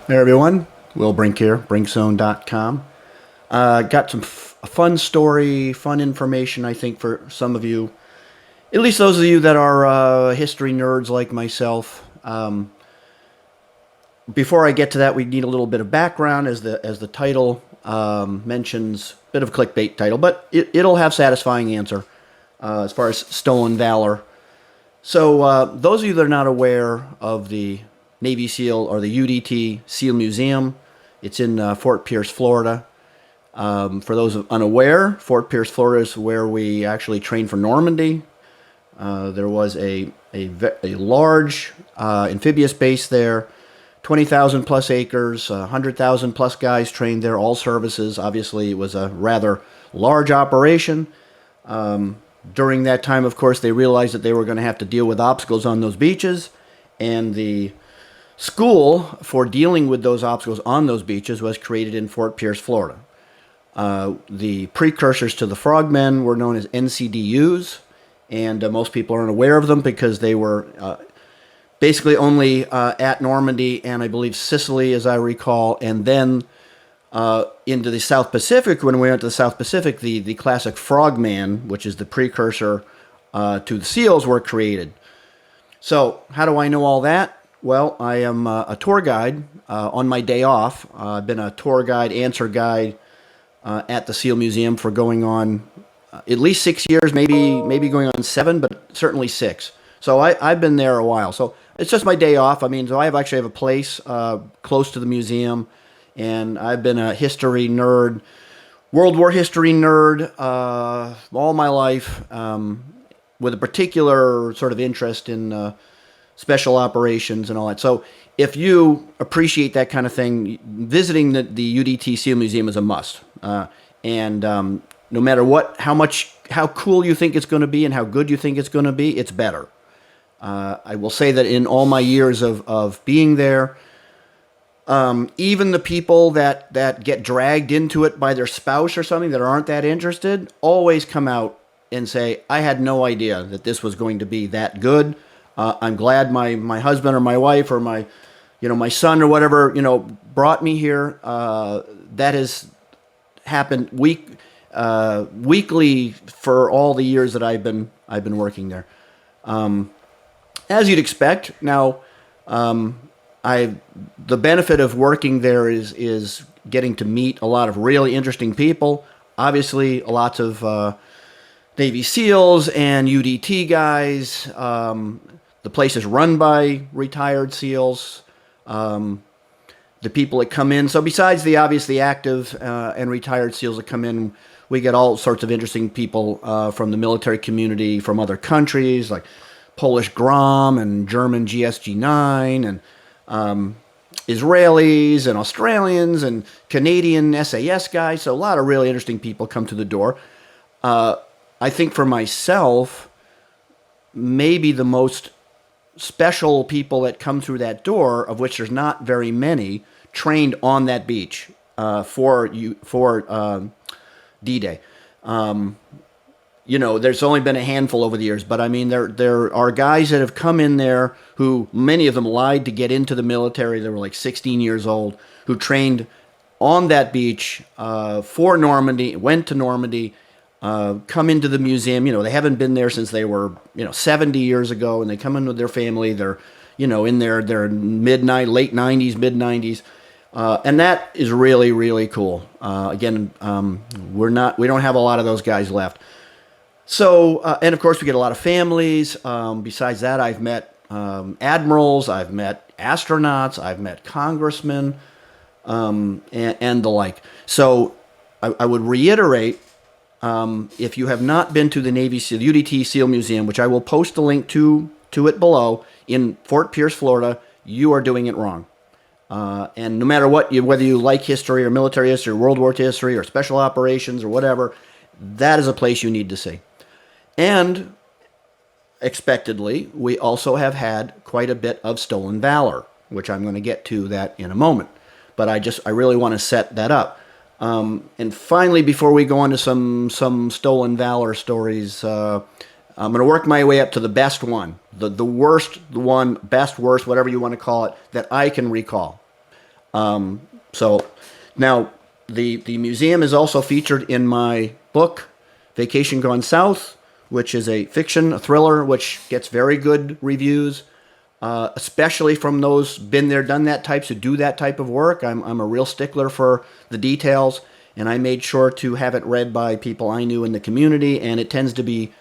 Hey everyone, Will Brink here, brinkzone.com. Got some fun story, fun information, I think, for some of you. At least those of you that are history nerds like myself. Before I get to that, we need a little bit of background, as the title mentions. Bit of clickbait title, but it'll have satisfying answer as far as stolen valor. So, those of you that are not aware of the Navy SEAL or the UDT SEAL Museum, it's in Fort Pierce, Florida. For those unaware, Fort Pierce, Florida is where we actually trained for Normandy. There was a large amphibious base there, 20,000 plus acres, 100,000 plus guys trained there, all services. Obviously, it was a rather large operation. During that time, of course, they realized that they were going to have to deal with obstacles on those beaches, and the school for dealing with those obstacles on those beaches was created in Fort Pierce, Florida. The precursors to the frogmen were known as NCDUs, and most people aren't aware of them because they were basically only at Normandy and I believe Sicily, as I recall, and then into the South Pacific. When we went to the South Pacific, the classic frogman, which is the precursor to the SEALs, were created. So how do I know all that? Well, I am a tour guide on my day off. I've been a tour guide, answer guide at the SEAL Museum for going on at least 6 years, maybe going on 7, but certainly 6. So I've been there a while. So it's just my day off. I mean, so I actually have a place close to the museum, and I've been a history nerd, World War history nerd all my life, with a particular sort of interest in special operations and all that. So if you appreciate that kind of thing, visiting the UDT SEAL Museum is a must. And no matter how cool you think it's going to be and how good you think it's going to be, it's better. I will say that in all my years of being there, even the people that get dragged into it by their spouse or something that aren't that interested always come out and say, I had no idea that this was going to be that good. I'm glad my husband or my wife or my son or whatever, brought me here. That has happened weekly for all the years that I've been working there. As you'd expect. Now, the benefit of working there is getting to meet a lot of really interesting people. Obviously, lots of Navy SEALs and UDT guys. The place is run by retired SEALs. The people that come in. So besides the obviously active and retired SEALs that come in, we get all sorts of interesting people from the military community from other countries, like Polish Grom and German GSG-9 and Israelis and Australians and Canadian SAS guys. So a lot of really interesting people come to the door. I think for myself, maybe the most special people that come through that door, of which there's not very many, trained on that beach for D-Day. There's only been a handful over the years, but I mean, there are guys that have come in there who, many of them lied to get into the military. They were like 16 years old, who trained on that beach for Normandy, went to Normandy, come into the museum. They haven't been there since they were, 70 years ago, and they come in with their family. They're, in their late 90s, mid 90s. And that is really, really cool. Again, we don't have a lot of those guys left. So, and of course we get a lot of families. Besides that, I've met, admirals, I've met astronauts, I've met congressmen, and the like. So I would reiterate, if you have not been to the Navy SEAL, UDT SEAL Museum, which I will post a link to it below, in Fort Pierce, Florida, you are doing it wrong. And no matter whether you like history or military history, or World War history, or special operations, or whatever, that is a place you need to see. And expectedly, we also have had quite a bit of stolen valor, which I'm going to get to that in a moment. But I really want to set that up. And finally, before we go on to some stolen valor stories, I'm going to work my way up to the best one, the worst one, best, worst, whatever you want to call it, that I can recall. So now the museum is also featured in my book, Vacation Gone South, which is a fiction, a thriller, which gets very good reviews, especially from those been there, done that types who do that type of work. I'm a real stickler for the details, and I made sure to have it read by people I knew in the community, and it tends to be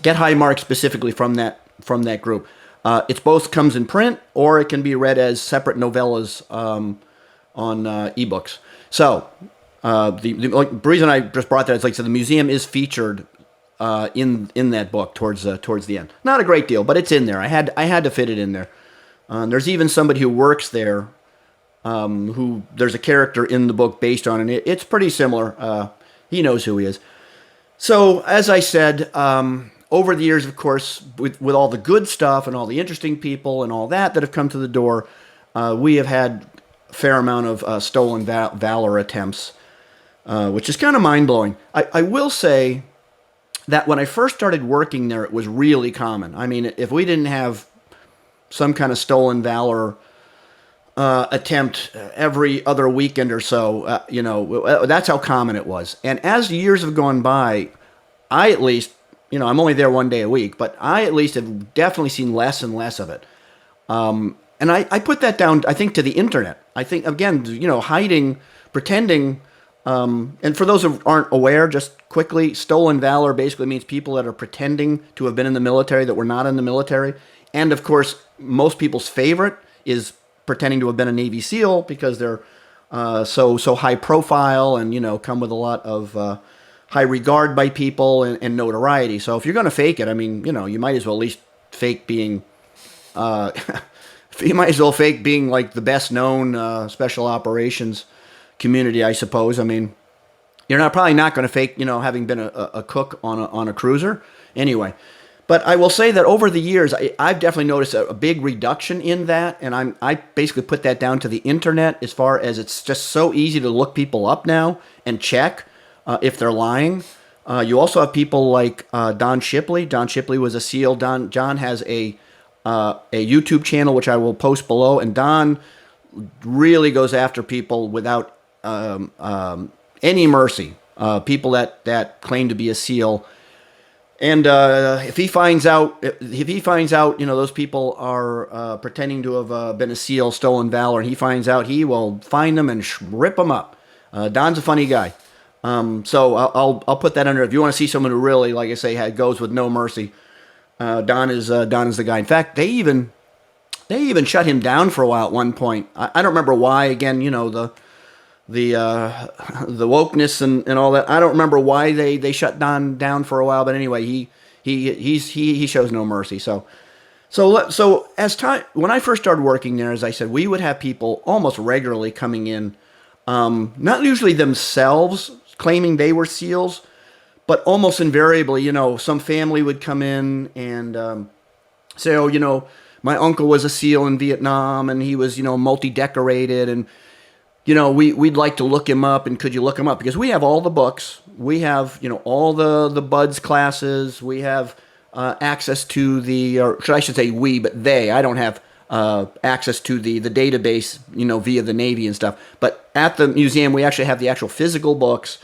get high marks specifically from that group. It's both comes in print or it can be read as separate novellas on ebooks. So the reason I just brought that is like I said, the museum is featured in that book towards the end. Not a great deal, but it's in there. I had to fit it in there. There's even somebody who works there who there's a character in the book based on, and it's pretty similar. He knows who he is. So as I said, over the years, of course, with all the good stuff and all the interesting people and all that have come to the door, we have had a fair amount of stolen valor attempts, which is kind of mind-blowing. I will say that when I first started working there, it was really common. I mean, if we didn't have some kind of stolen valor attempt every other weekend or so, that's how common it was. And as years have gone by, I at least, I'm only there one day a week, but I at least have definitely seen less and less of it. And I put that down, I think, to the internet. I think, again, hiding, pretending, and for those who aren't aware, just quickly, stolen valor basically means people that are pretending to have been in the military that were not in the military. And, of course, most people's favorite is pretending to have been a Navy SEAL because they're so high profile and, come with a lot of high regard by people and notoriety. So if you're going to fake it, I mean, you might as well at least fake being... you might as well fake being like the best known special operations community, I suppose. I mean, you're probably not going to fake, having been a cook on a cruiser. Anyway, but I will say that over the years, I've definitely noticed a big reduction in that, and I basically put that down to the internet as far as it's just so easy to look people up now and check if they're lying. You also have people like Don Shipley. Don Shipley was a SEAL. John has a YouTube channel, which I will post below, and Don really goes after people without any mercy. People that claim to be a SEAL, and if he finds out, those people are pretending to have been a SEAL, stolen valor, and he finds out, he will find them and rip them up. Don's a funny guy, so I'll put that under. If you want to see someone who really, like I say, goes with no mercy, Don is the guy. In fact, they even shut him down for a while at one point. I don't remember why. Again, the wokeness and all that. I don't remember why they shut Don down for a while. But anyway, he shows no mercy. So as time, when I first started working there, as I said, we would have people almost regularly coming in, not usually themselves claiming they were SEALs, but almost invariably, some family would come in and say, oh, my uncle was a SEAL in Vietnam and he was, multi-decorated and, we'd like to look him up, and could you look him up? Because we have all the books. We have, all the BUDS classes. We have access to I should say we, but they. I don't have access to the database, via the Navy and stuff. But at the museum, we actually have the actual physical books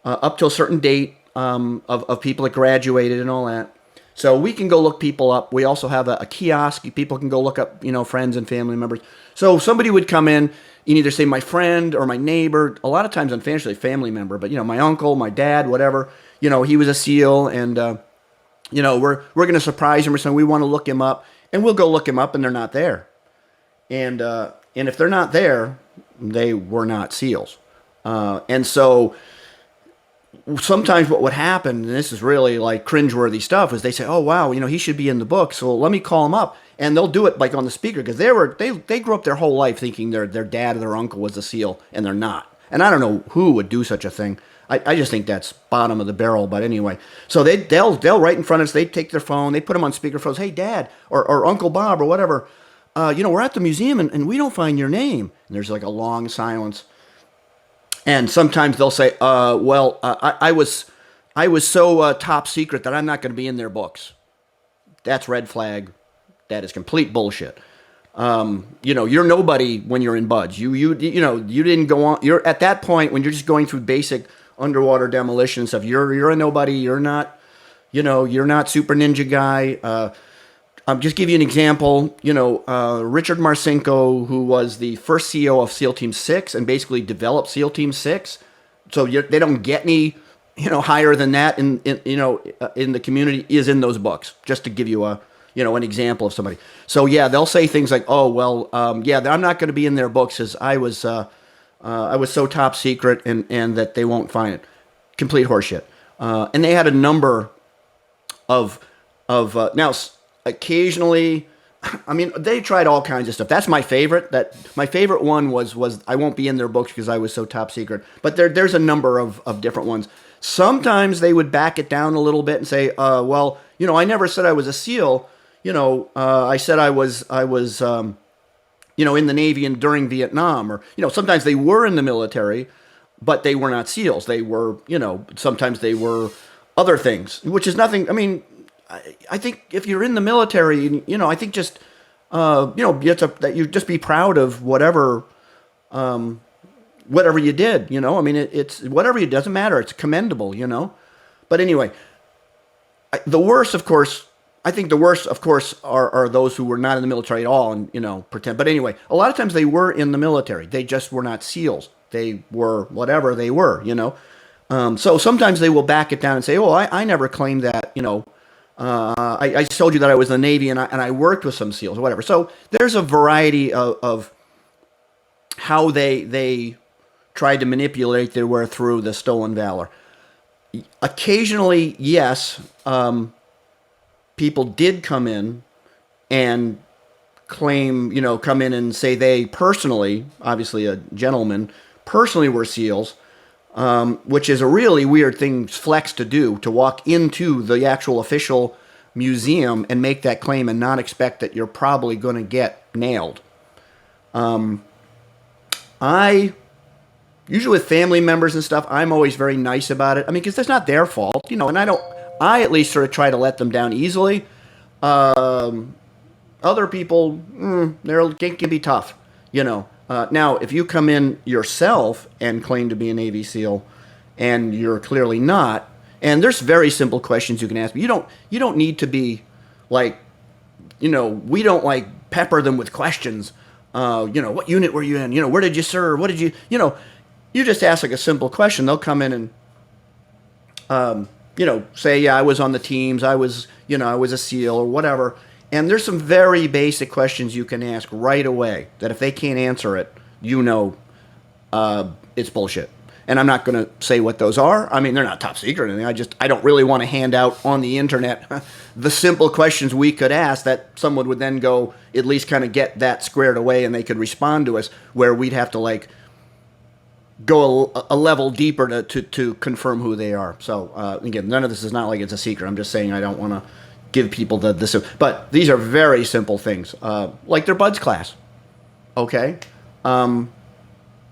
up to a certain date of people that graduated and all that. So we can go look people up. We also have a kiosk. People can go look up, friends and family members. So somebody would come in, you either say my friend or my neighbor. A lot of times, unfortunately, family member, but my uncle, my dad, whatever. He was a SEAL, and we're going to surprise him or something. We want to look him up, and we'll go look him up, and they're not there. And if they're not there, they were not SEALs. And so sometimes what would happen, and this is really like cringeworthy stuff, is they say, oh, wow, he should be in the book, so let me call him up. And they'll do it like on the speaker, because they grew up their whole life thinking their dad or their uncle was a SEAL, and they're not. And I don't know who would do such a thing. I just think that's bottom of the barrel. But anyway, so they'll right in front of us, they take their phone, they put them on speakerphones, hey, Dad, or Uncle Bob, or whatever, we're at the museum, and we don't find your name. And there's like a long silence. And sometimes they'll say, I was so top secret that I'm not going to be in their books. That's red flag. That is complete bullshit. You're nobody when you're in buds. You didn't go on. You're at that point when you're just going through basic underwater demolition stuff. You're a nobody. You're not, you're not super ninja guy. I'll just give you an example. Richard Marcinko, who was the first CEO of SEAL Team 6 and basically developed SEAL Team 6. So they don't get any, higher than that in the community, is in those books. Just to give you an example of somebody. So yeah, they'll say things like, oh, well, yeah, I'm not going to be in their books as I was so top secret and that they won't find it. Complete horseshit. And they had a number of now occasionally, I mean, they tried all kinds of stuff. That's my favorite. My favorite one was I won't be in their books because I was so top secret. But there's a number of different ones. Sometimes they would back it down a little bit and say, well, I never said I was a SEAL. I said I was in the Navy and during Vietnam, or sometimes they were in the military, but they were not SEALs. They were, sometimes they were other things, which is nothing. I mean, I think if you're in the military, I think just, that you just be proud of whatever you did, I mean, it's whatever you, doesn't matter. It's commendable, but anyway, the worst, of course, I think the worst, of course, are those who were not in the military at all and, pretend. But anyway, a lot of times they were in the military. They just were not SEALs. They were whatever they were, So sometimes they will back it down and say, oh, I never claimed that, I told you that I was in the Navy and I worked with some SEALs or whatever. So there's a variety of how they tried to manipulate their way through the stolen valor. Occasionally, yes, people did come in and claim, come in and say they personally, obviously a gentleman, personally were SEALs, which is a really weird thing, flex to do, to walk into the actual official museum and make that claim and not expect that you're probably going to get nailed. Usually with family members and stuff, I'm always very nice about it. I mean, because that's not their fault, and I at least sort of try to let them down easily. Other people, they can be tough, Now, if you come in yourself and claim to be a Navy SEAL, and you're clearly not, and there's very simple questions you can ask. But you don't need to be like, we don't like pepper them with questions. What unit were you in? Where did you serve? What did you, you just ask like a simple question. They'll come in and, say, yeah, I was on the teams. I was a SEAL or whatever. And there's some very basic questions you can ask right away that if they can't answer it, it's bullshit. And I'm not going to say what those are. I mean, they're not top secret or anything. I don't really want to hand out on the internet the simple questions we could ask that someone would then go at least kind of get that squared away and they could respond to us, where we'd have to like go a level deeper to confirm who they are. So again, none of this is not like it's a secret. I'm just saying I don't want to give people this. But these are very simple things, like their buds class. Okay?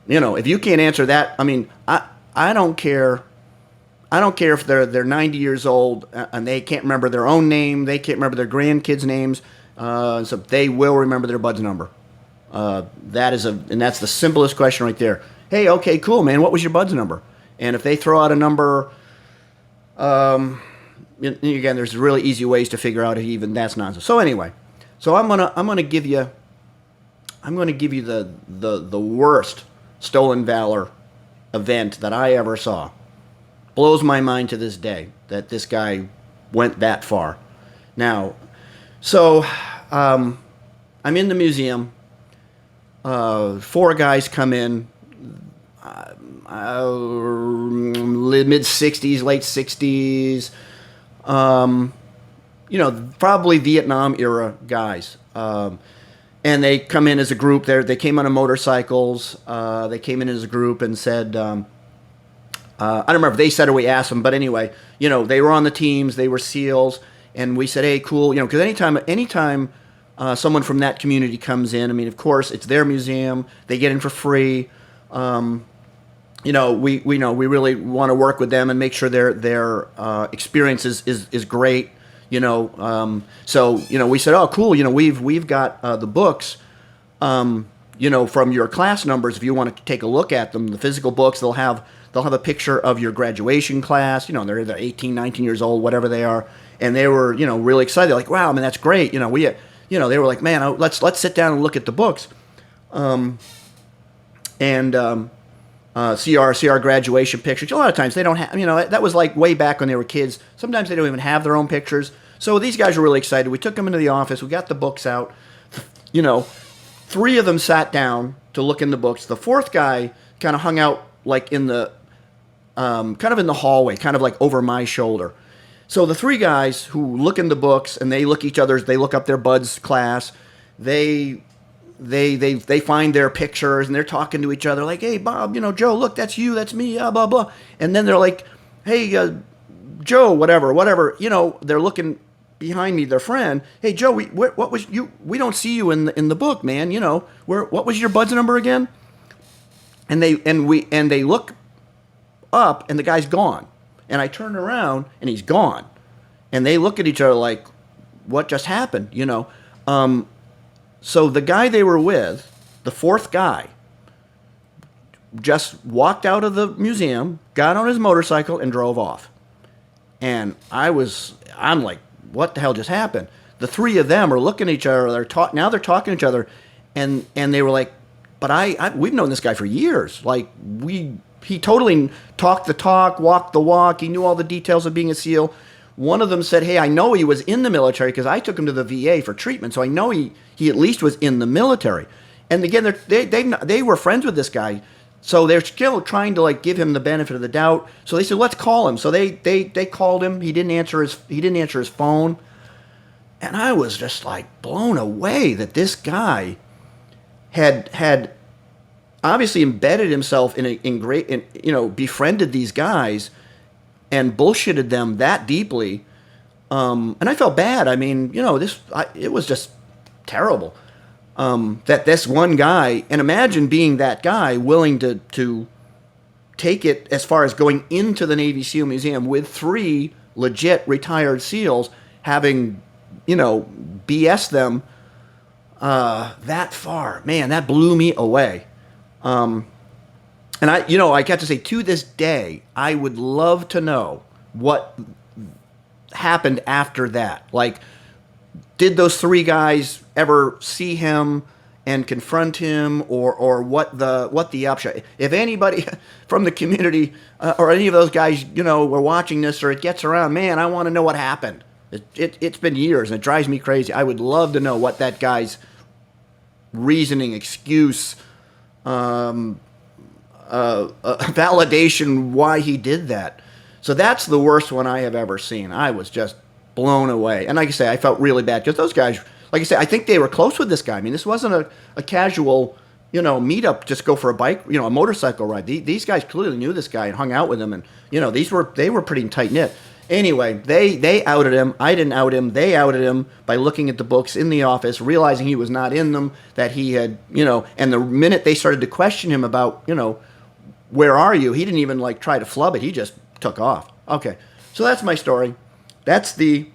If you can't answer that, I mean, I don't care. I don't care if they're 90 years old and they can't remember their own name. They can't remember their grandkids' names. So they will remember their bud's number. That's the simplest question right there. Hey, okay, cool, man. What was your bud's number? And if they throw out a number, again, there's really easy ways to figure out if even that's nonsense. So anyway, I'm gonna give you the worst stolen valor event that I ever saw. Blows my mind to this day that this guy went that far. Now, so I'm in the museum. 4 guys come in, mid 60s, late 60s. Probably Vietnam era guys. And they come in as a group. They came on motorcycles. They came in as a group and said, I don't remember if they said or we asked them, but anyway, they were on the teams. They were SEALs, and we said, hey, cool, because anytime someone from that community comes in, I mean, of course, it's their museum. They get in for free. We really want to work with them and make sure their experience is great. So we said, oh, cool. We've got the books from your class numbers, if you want to take a look at them, the physical books, they'll have a picture of your graduation class. They're either 18, 19 years old, whatever they are, and they were, really excited. They're like, wow, I mean, that's great. They were like, man, let's sit down and look at the books, and see our graduation pictures. A lot of times they don't have, that was like way back when they were kids. Sometimes they don't even have their own pictures. So these guys were really excited. We took them into the office. We got the books out. Three of them sat down to look in the books. The fourth guy kind of hung out like in the kind of in the hallway, kind of like over my shoulder. So the three guys who look in the books and they look they look up their buds class. They find their pictures and they're talking to each other like, hey, Bob, Joe, look, that's you, that's me, blah, blah. And then they're like, hey, Joe, whatever. They're looking behind me, their friend. Hey, Joe, what was you? We don't see you in the book, man. What was your buds number again? And they look up and the guy's gone. And I turn around and he's gone. And they look at each other like, what just happened? So the guy they were with, the fourth guy, just walked out of the museum, got on his motorcycle, and drove off. And I'm like, what the hell just happened? The three of them are looking at each other. Now they're talking to each other, and they were like, but we've known this guy for years. Like he totally talked the talk, walked the walk. He knew all the details of being a SEAL. One of them said, hey, I know he was in the military because I took him to the VA for treatment, so I know he at least was in the military. And again, they were friends with this guy, so they're still trying to like give him the benefit of the doubt. So they said, let's call him. So they called him. He didn't answer his phone, and I was just like blown away that this guy had obviously embedded himself befriended these guys and bullshitted them that deeply. And I felt bad. I mean, it was just terrible. That this one guy, and imagine being that guy willing to take it as far as going into the Navy SEAL Museum with three legit retired SEALs, having, BS them that far. Man, that blew me away. And I got to say, to this day, I would love to know what happened after that. Like, did those three guys ever see him and confront him, or what the upshot? If anybody from the community or any of those guys, were watching this, or it gets around, man, I want to know what happened. It's been years and it drives me crazy. I would love to know what that guy's reasoning, excuse, validation why he did that. So that's the worst one I have ever seen. I was just blown away. And like I say, I felt really bad because those guys, like I say, I think they were close with this guy. I mean, this wasn't a casual, meetup, just go for a bike, a motorcycle ride. These guys clearly knew this guy and hung out with him. And, they were pretty tight knit. Anyway, they outed him. I didn't out him. They outed him by looking at the books in the office, realizing he was not in them, that he had, and the minute they started to question him about, where are you? He didn't even try to flub it. He just took off. Okay, so that's my story. That's the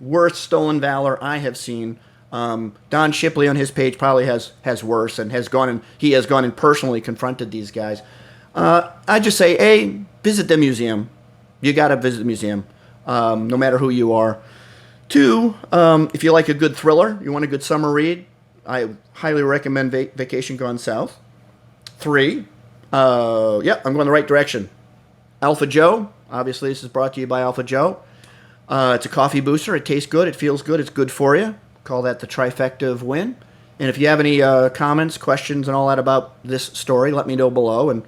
worst stolen valor I have seen. Don Shipley on his page probably has worse and has gone and personally confronted these guys. I just say, A, visit the museum. You got to visit the museum, no matter who you are. 2, if you like a good thriller, you want a good summer read, I highly recommend Vacation Gone South. 3, I'm going the right direction. Alpha Joe, obviously this is brought to you by Alpha Joe. It's a coffee booster. It tastes good. It feels good. It's good for you. Call that the trifecta of win. And if you have any comments, questions, and all that about this story, let me know below. And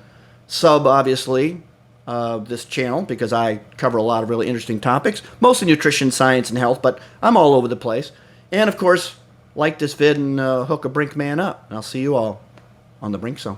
sub, obviously, this channel, because I cover a lot of really interesting topics, mostly nutrition, science, and health, but I'm all over the place. And, of course, like this vid and hook a brink man up. And I'll see you all on the Brink Zone.